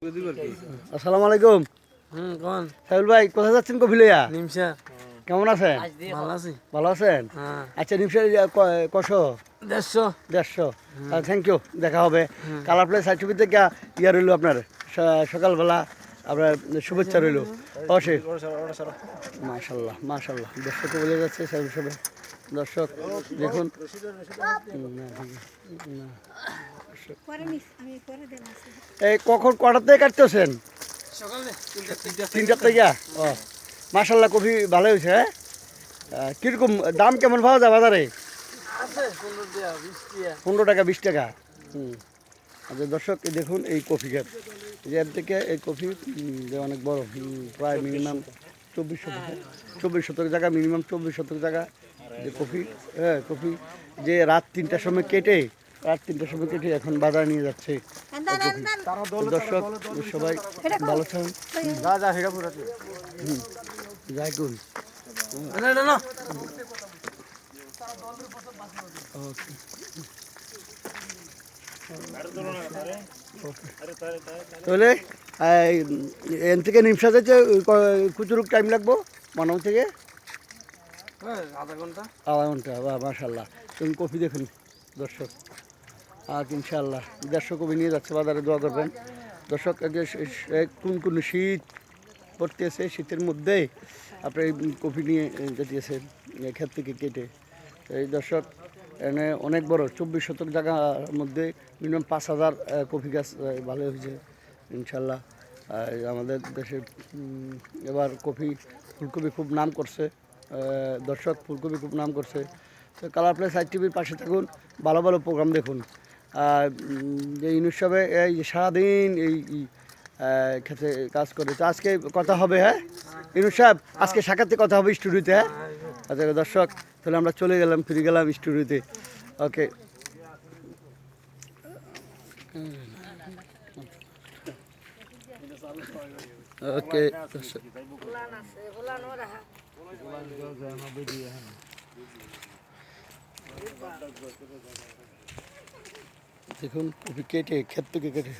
আসসালামু আলাইকুম। কোন সাইফুল ভাই কোথায় যাচ্ছেন কফি লইয়া? নিমসা কেমন আছেন? ভালো আছি। ভালো আছেন? হ্যাঁ আচ্ছা নিমসা কশো 150 150। থ্যাংক ইউ, দেখা হবে। কালার প্লে সার্টিফিকেট থেকে ইয়া রইল আপনার সকালবেলা আপনার শুভেচ্ছা রইল অবশ্যই। মাশাল্লাহ মাশাল্লাহ, দর্শকও বলে যাচ্ছে সাইফুল সাহেব। দর্শক দেখুন, এই কখন কটার থেকে কাটতেছেন? সকালে 3টার থেকে। ও মাশাল্লাহ, কফি ভালো হয়েছে। হ্যাঁ, কীরকম দাম কেমন পাওয়া যায় বাজারে? আছে 15 টাকা 20 টাকা 15 টাকা 20 টাকা। আচ্ছা দর্শক, এই দেখুন এই কফি ক্ষেত, এর থেকে এই কফি যে অনেক বড়, প্রায় মিনিমাম 24 শতক জায়গা, মিনিমাম 24 শতক জায়গা যে কফি। হ্যাঁ, কফি যে রাত 3টার সময় কেটে এখন বাজারে নিয়ে যাচ্ছে। দর্শক সবাই ভালো থাকুন। যাই করুন। না ওকে। তাহলে এন থেকে নিমসা যাচ্ছে কুচুরুক টাইম লাগবো মানব থেকে? আধা ঘন্টা। আধা ঘন্টা। বা মাশাল্লাহ, তুমি কফি দেখুন দর্শক। আর ইনশাআল্লাহ 150 কফি নিয়ে যাচ্ছে বাজারে, দোয়া করবেন দর্শক। কোন শীত পড়তেছে, শীতের মধ্যে আপনি এই কফি নিয়ে যেতেছেন ক্ষেত থেকে কেটে। এই দর্শক এখানে অনেক বড় 24 শতক জায়গার মধ্যে মিনিমাম 5000 কফি গাছ ভালো হয়েছে ইনশাল্লাহ। আমাদের দেশে এবার ফুলকপি খুব নাম করছে দর্শক, ফুলকপি খুব নাম করছে। তো কালার প্লেস টিভির পাশে থাকুন, ভালো ভালো প্রোগ্রাম দেখুন। এই উৎসবে এই সারাদিন এই খেতে কাজ করে। তো আজকে কথা হবে। হ্যাঁ ইনুস সাহেব, আজকে সাক্ষাতে কথা হবে স্টুডিওতে। হ্যাঁ আচ্ছা দর্শক, তাহলে আমরা ফিরে গেলাম স্টুডিওতে। ওকে। ওকে দর্শক, দেখুন কফি কেটে ক্ষেত থেকে কেটে